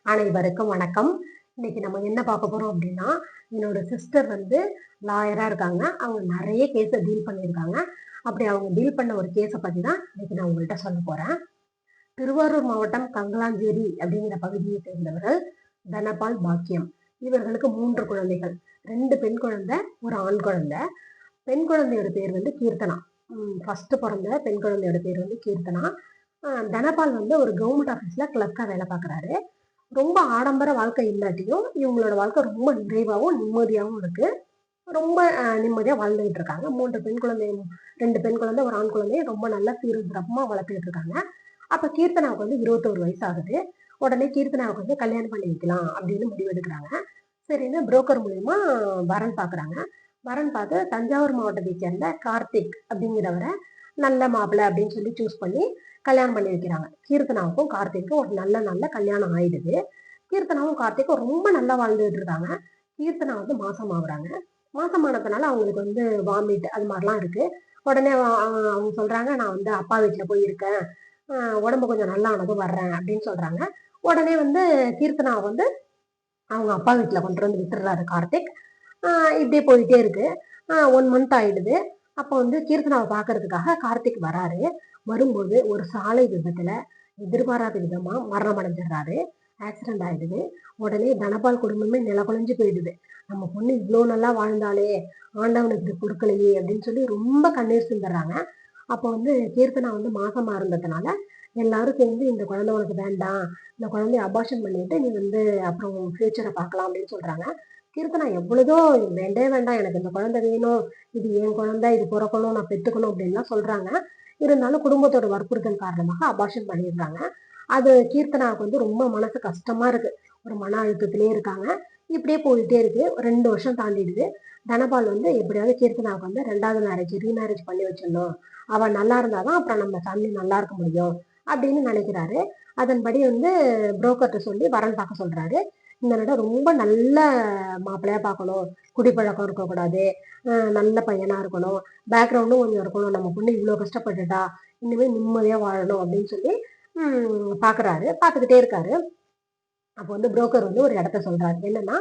அனைவருக்கும் வணக்கம். இன்னைக்கு நம்ம என்ன பார்க்க போறோம் அப்படின்னா, என்னோட சிஸ்டர் வந்து லாயரா இருக்காங்க. அவங்க நிறைய கேஸ டீல் பண்ணியிருக்காங்க. அப்படி அவங்க டீல் பண்ண ஒரு கேஸ பத்தி தான் இன்னைக்கு நான் உங்கள்ட்ட சொல்ல போறேன். திருவாரூர் மாவட்டம் கங்கலாஞ்சேரி அப்படிங்கிற பகுதியை சேர்ந்தவர்கள் தனபால் பாக்கியம். இவர்களுக்கு 3 குழந்தைகள். 2 பெண் குழந்தை, ஒரு ஆண் குழந்தை. பெண் குழந்தையோட பேர் வந்து கீர்த்தனா. ஃபர்ஸ்ட் பிறந்த பெண் குழந்தையோட பேர் வந்து கீர்த்தனா. தனபால் வந்து ஒரு கவர்மெண்ட் ஆஃபீஸ்ல கிளர்க்கா வேலை பார்க்குறாரு. ரொம்ப ஆடம்பர வாழ்க்கை இல்லாட்டியும் இவங்களோட வாழ்க்கை ரொம்ப நிறைவாகவும் நிம்மதியாகவும் இருக்கு. ரொம்ப நிம்மதியா வாழ்ந்துகிட்டு இருக்காங்க. 3 பெண் குழந்தை, 2 பெண் குழந்தை, ஒரு ஆண் குழந்தைய ரொம்ப நல்லா சீரும் சிறப்புமா வளர்த்துக்கிட்டு இருக்காங்க. அப்ப கீர்த்தனாவுக்கு வந்து 21 வயசு ஆகுது. உடனே கீர்த்தனாவுக்கு வந்து கல்யாணம் பண்ணி வைக்கலாம் அப்படின்னு முடிவெடுக்கிறாங்க. சரின்னு புரோக்கர் மூலியமா வரன் பாக்குறாங்க. வரன் பார்த்து தஞ்சாவூர் மாவட்டத்தை சேர்ந்த கார்த்திக் அப்படிங்கிறவரை நல்ல மாப்பிள்ளை அப்படின்னு சொல்லி சூஸ் பண்ணி கல்யாணம் பண்ணி வைக்கிறாங்க. கீர்த்தனாவுக்கும் கார்த்திக்கும் ஒரு நல்ல நல்ல கல்யாணம் ஆயிடுது. கீர்த்தனாவும் கார்த்திக்கும் ரொம்ப நல்லா வாழ்ந்துட்டு இருக்காங்க. கீர்த்தனா வந்து மாசம் ஆகுறாங்க. மாசமானதுனால அவங்களுக்கு வந்து வாமிட் அது மாதிரிலாம் இருக்கு. உடனே அவங்க சொல்றாங்க, நான் வந்து அப்பா வீட்டுல போய் இருக்கேன், உடம்பு கொஞ்சம் நல்லா ஆனதும் வர்றேன் அப்படின்னு சொல்றாங்க. உடனே வந்து கீர்த்தனா வந்து அவங்க அப்பா வீட்டுல கொண்டு வந்து விட்டுறாரு கார்த்திக். இப்படியே போயிட்டே இருக்கு. 1 மந்த் ஆயிடுது. அப்போ வந்து கீர்த்தனாவை பாக்குறதுக்காக கார்த்திக் வராரு. வரும்போது ஒரு சாலை விபத்துல எதிர்பாராத விதமா மரணம் அடைஞ்சிடுறாரு. ஆக்சிடென்ட் ஆயிடுது. உடனே தனபால் குடும்பமே நிலகுலைஞ்சு போயிடுது. நம்ம பொண்ணு இவ்வளவு நல்லா வாழ்ந்தாலே, ஆண்டவனுக்கு இது கொடுக்கலையே அப்படின்னு சொல்லி ரொம்ப கண்ணீர் சிந்துறாங்க. அப்போ வந்து கீர்த்தனா வந்து மாசமா இருந்ததுனால எல்லாரும் சேர்ந்து இந்த குழந்தை உனக்கு வேண்டாம், இந்த குழந்தைய அபார்ஷன் பண்ணிட்டு நீ வந்து அப்புறம் ஃபியூச்சரை பார்க்கலாம் அப்படின்னு சொல்றாங்க. கீர்த்தனா எவ்வளதோ வேண்டவே வேண்டாம், எனக்கு இந்த குழந்தை வேணும், இது என் குழந்தை, இது பிறக்கணும், நான் பெத்துக்கணும் அப்படின்லாம் சொல்றாங்க. இருந்தாலும் குடும்பத்தோட வற்புறுத்தல் காரணமாக அபார்ஷன் பண்ணிடுறாங்க. அது கீர்த்தனாவுக்கு வந்து ரொம்ப மனசு கஷ்டமா இருக்கு. ஒரு மன அழுத்தத்திலே இருக்காங்க. இப்படியே போயிட்டே இருக்கு. 2 வருஷம் தாண்டிடுது. தனபால் வந்து எப்படியாவது கீர்த்தனாவுக்கு வந்து 2வது மேரேஜ், ரீமேரேஜ் பண்ணி வச்சிடணும். அவ நல்லா இருந்தாதான் அப்புறம் நம்ம ஃபேமிலி நல்லா இருக்க முடியும் அப்படின்னு நினைக்கிறாரு. அதன்படி வந்து புரோக்கர்ட்ட சொல்லி வரன் பார்க்க சொல்றாரு. இந்த இடம் ரொம்ப நல்ல மாப்பிள்ளையா பார்க்கணும், குடிப்பழக்கம் இருக்கக்கூடாது, நல்ல பையனா இருக்கணும், பேக்ரவுண்டும் கொஞ்சம் இருக்கணும், நம்ம பொண்ணு இவ்வளவு கஷ்டப்பட்டுட்டா, இனிமே நிம்மதியா வாழணும் அப்படின்னு சொல்லி பாக்குறாரு. பார்த்துக்கிட்டே இருக்காரு. அப்போ வந்து புரோக்கர் வந்து ஒரு இடத்த சொல்றாரு. என்னன்னா,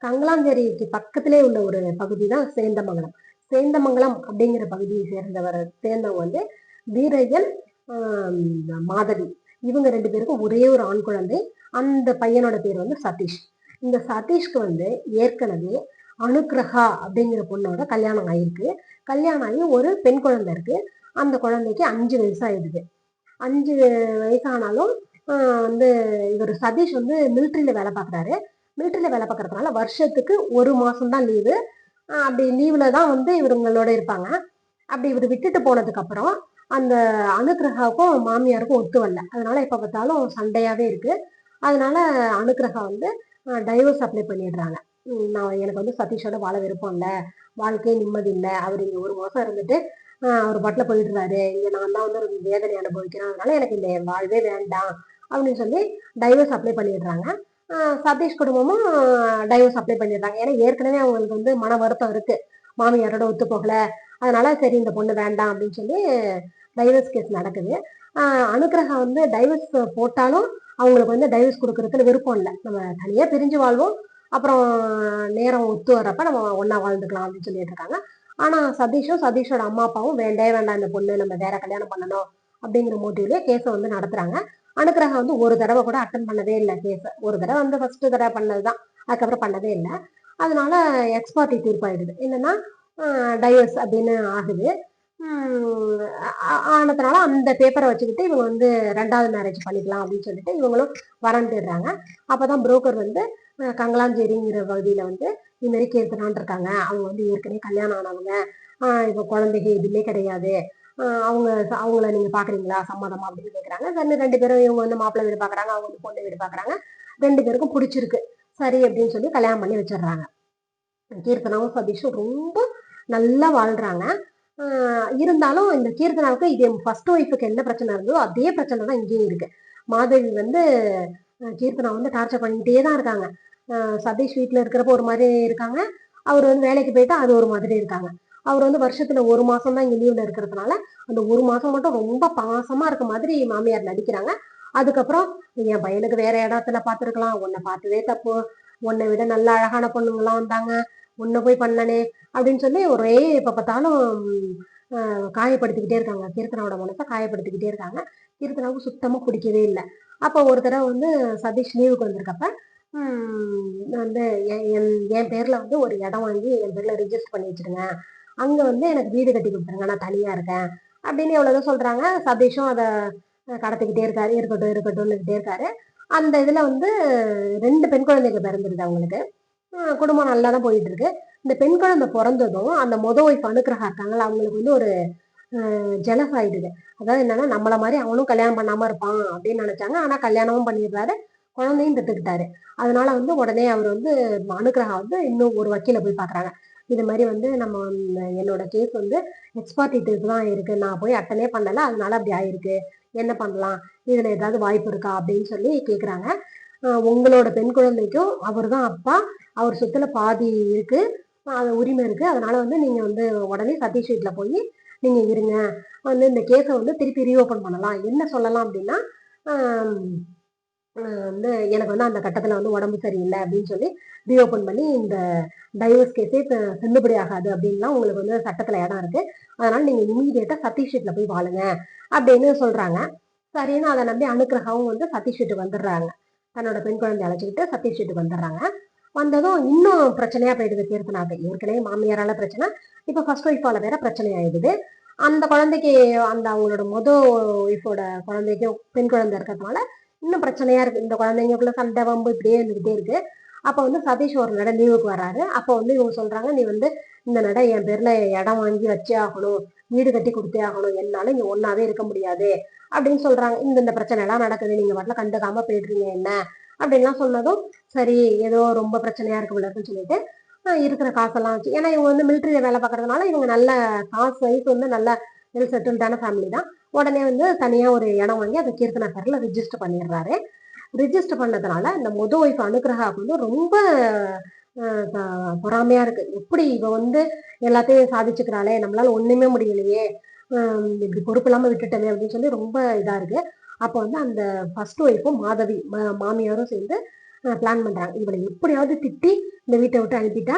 கங்கலாஞ்சேரிக்கு பக்கத்திலே உள்ள ஒரு பகுதி தான் சேந்தமங்கலம். சேந்தமங்கலம் அப்படிங்கிற பகுதியை சேர்ந்தவங்க வந்து வீரய்யன், மாதவி. இவங்க 2 பேருக்கும் ஒரே ஒரு ஆண் குழந்தை. அந்த பையனோட பேர் வந்து சதீஷ். இந்த சதீஷ்க்கு வந்து ஏற்கனவே அனுக்கிரகா அப்படிங்கிற பொண்ணோட கல்யாணம் ஆயிருக்கு. கல்யாணம் ஆகி ஒரு பெண் குழந்தை இருக்கு. அந்த குழந்தைக்கு 5 வயசு ஆயிடுது. 5 வயசானாலும் வந்து இவர் சதீஷ் வந்து மிலிட்ரியில வேலை பார்க்குறாரு. மிலிட்ரியில வேலை பார்க்கறதுனால வருஷத்துக்கு 1 மாசம் தான் லீவு. அப்படி லீவுல தான் வந்து இவங்களோட இருப்பாங்க. அப்படி இவர் விட்டுட்டு போனதுக்கு அப்புறம் அந்த அனுக்கிரகாவுக்கும் மாமியாருக்கும் ஒத்து வரல. அதனால எப்ப பார்த்தாலும் சண்டையாவே இருக்கு. அதனால அனுக்கிரகா வந்து டைவர்ஸ் அப்ளை பண்ணிடுறாங்க. நான் எனக்கு வந்து சதீஷோட வாழ விருப்பம் இல்லை, வாழ்க்கையே நிம்மதி இல்லை, அவர் இங்க 1 மாசம் இருந்துட்டு அவர் பாட்டுல போயிடுறாரு, இங்க நான் தான் வந்து ஒரு வேதனை அனுபவிக்கிறேன், அதனால எனக்கு இந்த வாழ்வே வேண்டாம் அப்படின்னு சொல்லி டைவர்ஸ் அப்ளை பண்ணிடுறாங்க. சதீஷ் குடும்பமும் டைவர்ஸ் அப்ளை பண்ணிடுறாங்க. ஏன்னா ஏற்கனவே அவங்களுக்கு வந்து மன வருத்தம் இருக்கு, மாமியாரோட ஒத்து போகல. அதனால சரி இந்த பொண்ணு வேண்டாம் அப்படின்னு சொல்லி டைவர்ஸ் கேஸ் நடக்குது. அனுக்கிரகா வந்து டைவர்ஸ் போட்டாலும் அவங்களுக்கு வந்து டைவர்ஸ் கொடுக்கறதுல விருப்பம் இல்லை. நம்ம தனியா பிரிஞ்சு வாழ்வோம், அப்புறம் நேரம் ஒத்து வர்றப்ப நம்ம ஒன்னா வாழ்ந்துக்கலாம் அப்படின்னு சொல்லிட்டு இருக்காங்க. ஆனா சதீஷும் சதீஷோட அம்மா அப்பாவும் வேண்டவே வேண்டாம் இந்த பொண்ணு, நம்ம வேற கல்யாணம் பண்ணணும் அப்படிங்கிற மோட்டிவ்லயே கேஸ வந்து நடத்துறாங்க. அனுக்கிரகா வந்து ஒரு தடவை கூட அட்டன் பண்ணவே இல்லை கேஸ. ஒரு தடவை வந்து ஃபர்ஸ்ட் தடவை பண்ணதுதான், அதுக்கப்புறம் பண்ணதே இல்லை. அதனால எக்ஸ்பார்ட்டி தீர்ப்பாயிடுது. என்னன்னா டைவர்ஸ் அப்படின்னு ஆகுது. ஆனதுனால அந்த பேப்பரை வச்சுக்கிட்டு இவங்க வந்து 2வது மேரேஜ் பண்ணிக்கலாம் அப்படின்னு சொல்லிட்டு இவங்களும் வரன் தேடுறாங்க. அப்பதான் புரோக்கர் வந்து கங்கலாஞ்சேரிங்கிற பகுதியில வந்து இது மாதிரி கீர்த்தனான் இருக்காங்க, அவங்க வந்து ஏற்கனவே கல்யாணம் ஆனவங்க, இப்ப குழந்தைங்க எதுவுமே கிடையாது, அவங்க அவங்கள நீங்க பாக்குறீங்களா சம்மதமா அப்படின்னு கேக்குறாங்க. 2 பேரும் இவங்க வந்து மாப்பிள்ளை வீடு பாக்குறாங்க, அவங்க வந்து பொண்ணு வீடு பாக்குறாங்க. 2 பேருக்கும் பிடிச்சிருக்கு. சரி அப்படின்னு சொல்லி கல்யாணம் பண்ணி வச்சிடுறாங்க. கீர்த்தனாவும் சதீஷும் ரொம்ப நல்லா வாழ்றாங்க. இருந்தாலும் இந்த கீர்த்தனாவுக்கு இது ஃபர்ஸ்ட் ஒய்ஃபுக்கு என்ன பிரச்சனை இருந்ததோ அதே பிரச்சனை தான் இங்கேயும் இருக்கு. மாதவி வந்து கீர்த்தனா வந்து டார்ச்சர் பண்ணிக்கிட்டே தான் இருக்காங்க. சதீஷ் வீட்டுல இருக்கிறப்ப ஒரு மாதிரி இருக்காங்க, அவர் வந்து வேலைக்கு போயிட்டா அது ஒரு மாதிரி இருக்காங்க. அவர் வந்து வருஷத்துல 1 மாசம் தான் இங்க லீவ்ல இருக்கிறதுனால அந்த 1 மாசம் மட்டும் ரொம்ப பாசமா இருக்க மாதிரி மாமியார் நடிக்கிறாங்க. அதுக்கப்புறம் என் பையனுக்கு வேற இடத்துல பார்த்துருக்கலாம், உன்னை பார்த்ததே தப்பு, உன்னை விட நல்ல அழகான பொண்ணுங்களாம் வந்தாங்க, உன்னை போய் பண்ணனே அப்படின்னு சொல்லி ஒரே எப்ப பார்த்தாலும் காயப்படுத்திக்கிட்டே இருக்காங்க. கீர்த்தனாவோட மனசை காயப்படுத்திக்கிட்டே இருக்காங்க. கீர்த்தனாவுக்கு சுத்தமா பிடிக்கவே இல்லை. அப்போ ஒரு தடவை வந்து சதீஷ் லீவுக்கு வந்திருக்கப்ப வந்து என் பேர்ல வந்து ஒரு இடம் வாங்கி என் பேர்ல ரிஜிஸ்டர் பண்ணி வச்சிருங்க, அங்க வந்து எனக்கு வீடு கட்டி கொடுத்துருங்க, நான் தனியா இருக்கேன் அப்படின்னு எவ்வளவுதான் சொல்றாங்க. சதீஷும் அதை கடத்திக்கிட்டே இருக்காரு. இருக்கட்டும் இருக்கட்டும்னுக்கிட்டே இருக்காரு. அந்த இதுல வந்து 2 பெண் குழந்தைங்க பிறந்துருது அவங்களுக்கு. குடும்பம் நல்லா தான் போயிட்டு இருக்கு. இந்த பெண் குழந்தை பிறந்ததும் அந்த ஒய்ஃப் அனுக்கிரகா இருக்காங்கல்ல, அவங்களுக்கு வந்து ஒரு ஜெலஸ் ஆயிடுது. அதாவது என்னன்னா, நம்மள மாதிரி அவனும் கல்யாணம் பண்ணாம இருப்பான் அப்படின்னு நினைச்சாங்க. ஆனா கல்யாணமும் பண்ணிடுறாரு, குழந்தையும் பெற்றுக்கிட்டாரு. அதனால வந்து உடனே அவர் வந்து அனுக்கிரகா வந்து இன்னும் ஒரு வக்கீல போய் பாக்குறாங்க. இது மாதிரி வந்து நம்ம என்னோட கேஸ் வந்து எக்ஸ்பார்ட்டிவ் தான் இருக்கு, நான் போய் அட்டனே பண்ணல, அதனால அப்படி ஆயிருக்கு, என்ன பண்ணலாம், இதுல ஏதாவது வாய்ப்பு இருக்கா அப்படின்னு சொல்லி கேக்குறாங்க. உங்களோட பெண் குழந்தைக்கும் அவர் தான் அப்பா, அவர் சொத்துல பாதி இருக்கு, அது உரிமை இருக்கு, அதனால வந்து நீங்க வந்து உடனே சதீஷ் வீட்டுல போய் நீங்க இருங்க, வந்து இந்த கேஸை வந்து திருப்பி ரீஓபன் பண்ணலாம். என்ன சொல்லலாம் அப்படின்னா, வந்து எனக்கு வந்து அந்த கட்டத்துல வந்து உடம்பு சரியில்லை அப்படின்னு சொல்லி ரீஓபன் பண்ணி இந்த டைவர்ஸ் கேஸே செல்லுபடி ஆகாது அப்படின்லாம் உங்களுக்கு வந்து சட்டத்துல இடம் இருக்கு, அதனால நீங்க இமீடியட்டா சதீஷ் வீட்டுல போய் வாழுங்க அப்படின்னு சொல்றாங்க. சரின்னு அதை நம்பி அனுக்கிரகாவும் வந்து சதீஷ் வீட்டுக்கு வந்துடுறாங்க. தன்னோட பெண் குழந்தை அழைச்சிக்கிட்டு சதீஷ் வீட்டுக்கு வந்துடுறாங்க. வந்ததும் இன்னும் பிரச்சனையா போயிடுது கீர்த்தனாக்கு. ஏற்கனவே மாமியாரால பிரச்சனை, இப்ப ஃபர்ஸ்ட் ஒய்ஃபால வேற பிரச்சனை ஆயிடுது. அந்த குழந்தைக்கு அந்த அவங்களோட ஒய்ஃபோட குழந்தைக்கும் பெண் குழந்தை இருக்கிறதுனால இன்னும் பிரச்சனையா இருக்கு. இந்த குழந்தைங்களுக்குள்ள சண்டை வம்பு இப்படியே இருந்துகிட்டே இருக்கு. அப்ப வந்து சதீஷ் ஒரு நட லீவுக்கு வராரு. அப்ப வந்து இவங்க சொல்றாங்க, நீ வந்து இந்த நட என் பேர்ல இடம் வாங்கி வச்சே ஆகணும், வீடு கட்டி கொடுத்தே ஆகணும், என்னால இங்க ஒன்னாவே இருக்க முடியாது அப்படின்னு சொல்றாங்க. இந்த பிரச்சனை எல்லாம் நடக்குது, நீங்க மட்டும் கண்டுக்காம போயிடுறீங்க என்ன அப்படின்லாம் சொன்னதும், சரி ஏதோ ரொம்ப பிரச்சனையா இருக்கு இருக்குன்னு சொல்லிட்டு இருக்கிற காசெல்லாம் வச்சு, ஏன்னா இவங்க வந்து மிலிட்டரியில வேலை பார்க்கறதுனால இவங்க நல்ல காசு வைஸ் வந்து நல்ல வெல் செட்டில்டான ஃபேமிலி தான். உடனே வந்து தனியா ஒரு இடம் வாங்கி அதை கீர்த்தனா பேர்ல ரிஜிஸ்டர் பண்ணிடுறாரு. ரிஜிஸ்டர் பண்ணதுனால இந்த ஒய்ஃப் அனுகிரகாவுக்கு வந்து ரொம்ப பொறாமையா இருக்கு. எப்படி இவ வந்து எல்லாத்தையும் சாதிச்சுக்கிறாளே, நம்மளால ஒண்ணுமே முடியலையே, இப்படி பொறுப்பு இல்லாம விட்டுட்டமே அப்படின்னு சொல்லி ரொம்ப இதா இருக்கு. அப்ப வந்து அந்த ஃபர்ஸ்ட் ஒய்ஃபும் மாதவி மாமியாரும் சேர்ந்து பிளான் பண்றாங்க, இவளை எப்படியாவது திட்டி இந்த வீட்டை விட்டு அனுப்பிட்டா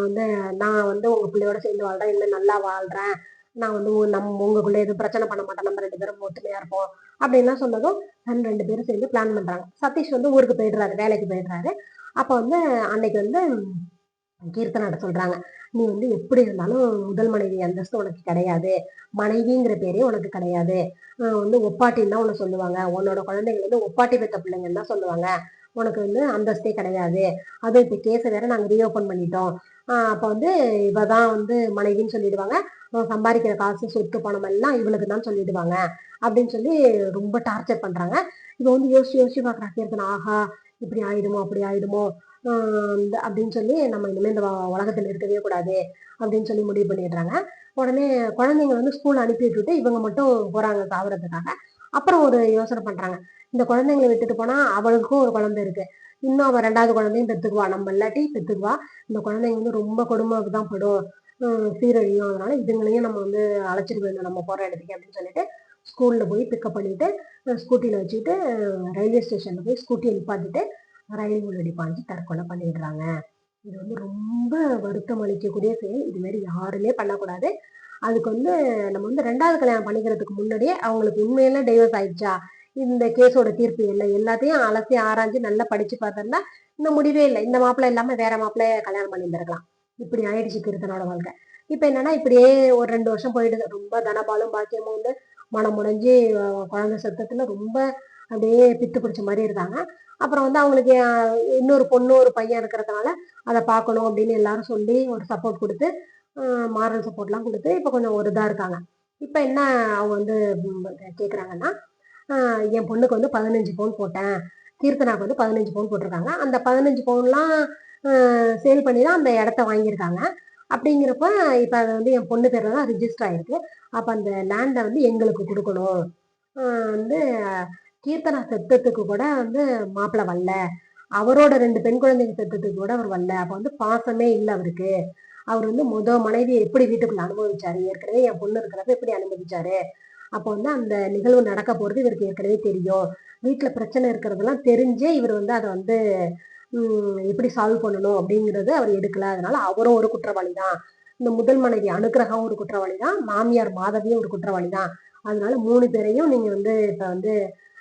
வந்து நான் வந்து உங்க பிள்ளையோட சேர்ந்து வாழ்றேன், இன்னும் நல்லா வாழ்றேன், நான் வந்து உங்களுக்குள்ள எதுவும் பிரச்சனை பண்ண மாட்டேன், நம்ம 2 பேரும் ஒத்துமையா இருப்போம் அப்படின்லாம் சொன்னதும் 2 பேரும் சேர்ந்து பிளான் பண்றாங்க. சதீஷ் வந்து ஊருக்கு போயிடுறாரு, வேலைக்கு போயிடுறாரு. அப்ப வந்து அன்னைக்கு வந்து கீர்த்தனாட்ட சொல்றாங்க, நீ வந்து எப்படி இருந்தாலும் முதல் மனைவி அந்தஸ்து உனக்கு கிடையாது, மனைவிங்கிற பேரே உனக்கு கிடையாது, வந்து ஒப்பாட்டின்னு தான் உன்னை சொல்லுவாங்க, உன்னோட குழந்தைங்க வந்து ஒப்பாட்டி பெற்ற பிள்ளைங்கன்னு தான் சொல்லுவாங்க, உனக்கு வந்து அந்தஸ்தே கிடையாது, அதுவும் இப்ப கேஸை வேற நாங்க ரீஓபன் பண்ணிட்டோம், அப்ப வந்து இவதான் வந்து மனைவின்னு சொல்லிடுவாங்க, சம்பாதிக்கிற காசு சொத்து பணம் எல்லாம் இவளுக்கு தான் சொல்லிடுவாங்க அப்படின்னு சொல்லி ரொம்ப டார்ச்சர் பண்றாங்க. இவ வந்து யோசிச்சு யோசிச்சு பாக்குறா கீர்த்தனா, ஆஹா இப்படி ஆயிடுமோ அப்படி ஆயிடுமோ அப்படின்னு சொல்லி நம்ம இனிமே இந்த உலகத்துல இருக்கவே கூடாது அப்படின்னு சொல்லி முடிவு பண்ணிடுறாங்க. உடனே குழந்தைங்க வந்து ஸ்கூல் அனுப்பி விட்டுட்டு இவங்க மட்டும் போறாங்க சாப்பிடறதுக்காக. அப்புறம் ஒரு யோசனை பண்றாங்க, இந்த குழந்தைங்களை விட்டுட்டு போனா அவளுக்கும் ஒரு குழந்தை இருக்கு, இன்னும் அவ 2வது குழந்தையும் பெத்துக்குவா, நம்ம இல்லாட்டி பெத்துக்குவா, இந்த குழந்தைங்க வந்து ரொம்ப கொடுமைக்கு தான் படும், சீரழியும், அதனால இதுங்களையும் நம்ம வந்து அழைச்சிட்டு போயிடணும் நம்ம போற இடத்துக்கு அப்படின்னு சொல்லிட்டு ஸ்கூல்ல போய் பிக்கப் பண்ணிட்டு ஸ்கூட்டில வச்சுட்டு ரயில்வே ஸ்டேஷன்ல போய் ஸ்கூட்டியை நிப்பாட்டிட்டு ரயில் உள்ளடி பாஞ்சு தற்கொலை பண்ணிடுறாங்க. இது வந்து ரொம்ப வருத்தம் அளிக்கக்கூடிய செயல், இது மாதிரி யாருமே பண்ணக்கூடாது. அதுக்கு வந்து நம்ம வந்து 2வது கல்யாணம் பண்ணிக்கிறதுக்கு முன்னாடியே அவங்களுக்கு உண்மையில டைவர்ஸ் ஆயிடுச்சா, இந்த கேஸோட தீர்ப்பு இல்லை, எல்லாத்தையும் அலசி ஆராய்ஞ்சு நல்லா படிச்சு பார்த்தோம்னா இந்த முடிவே இல்லை, இந்த மாப்பிள்ளை இல்லாம வேற மாப்பிள்ளைய கல்யாணம் பண்ணியிருந்திருக்கலாம். இப்படி ஆயிடுச்சு கீர்த்தனோட வாழ்க்கை. இப்ப என்னன்னா இப்படியே ஒரு 2 வருஷம் போயிடுது. ரொம்ப தனபாலும் பாக்கியமும் வந்து மனம் முடிஞ்சு குழந்தை சத்தத்துல ரொம்ப அப்படியே பித்து பிடிச்ச மாதிரி இருக்காங்க. அப்புறம் வந்து அவங்களுக்கு இன்னொரு பொண்ணு ஒரு பையன் இருக்கிறதுனால அதை பார்க்கணும் அப்படின்னு எல்லாரும் சொல்லி ஒரு சப்போர்ட் கொடுத்து மாரல் சப்போர்ட்லாம் கொடுத்து இப்போ கொஞ்சம் ஒரு இதாக இருக்காங்க. இப்போ என்ன அவங்க வந்து கேட்குறாங்கன்னா, என் பொண்ணுக்கு வந்து 15 பவுன் போட்டேன், கீர்த்தனாக்கு வந்து 15 பவுன் போட்டிருக்காங்க, அந்த 15 பவுன்லாம் சேல் பண்ணி தான் அந்த இடத்த வாங்கியிருக்காங்க. அப்படிங்கிறப்ப இப்போ அதை வந்து என் பொண்ணு பேர்ல தான் ரிஜிஸ்டர் ஆயிருக்கு. அப்போ அந்த லேண்டை வந்து எங்களுக்கு கொடுக்கணும். வந்து கீர்த்தனா செத்தத்துக்கு கூட வந்து மாப்பிள்ளை வரல, அவரோட 2 பெண் குழந்தைங்க செத்தத்துக்கு கூட அவர் வரல, அப்ப வந்து பாசமே இல்லை அவருக்கு, அவர் வந்து மனைவியை எப்படி வீட்டுக்குள்ள அனுபவிச்சாரு, ஏற்கனவே என் பொண்ணு இருக்கிறப்ப எப்படி அனுபவிச்சாரு அப்போ வந்து அந்த நிகழ்வு நடக்க போறது இவருக்கு ஏற்கனவே தெரியும். வீட்டுல பிரச்சனை இருக்கிறதெல்லாம் தெரிஞ்சே இவர் வந்து அதை வந்து எப்படி சால்வ் பண்ணணும் அப்படிங்கிறது அவர் எடுக்கல. அதனால அவரும் ஒரு குற்றவாளி தான். இந்த முதல் மனைவி அனுக்கிரகம் ஒரு குற்றவாளி தான். மாமியார் மாதவியும் ஒரு குற்றவாளி தான். அதனால 3 பேரையும் நீங்க வந்து இப்ப வந்து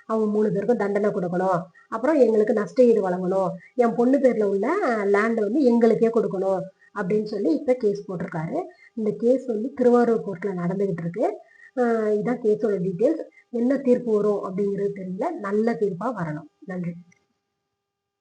அவங்க 3 பேருக்கும் தண்டனை கொடுக்கணும். அப்புறம் எங்களுக்கு நஷ்ட ஈடு வழங்கணும். என் பொண்ணு பேர்ல உள்ள லேண்ட் வந்து எங்களுக்கே கொடுக்கணும் அப்படின்னு சொல்லி இப்ப கேஸ் போட்டிருக்காரு. இந்த கேஸ் வந்து திருவாரூர் கோர்ட்ல நடந்துகிட்டு இருக்கு. இதான் கேஸோட டீட்டெயில்ஸ். என்ன தீர்ப்பு வரும் அப்படிங்கிறது தெரியல. நல்ல தீர்ப்பா வரணும். நன்றி.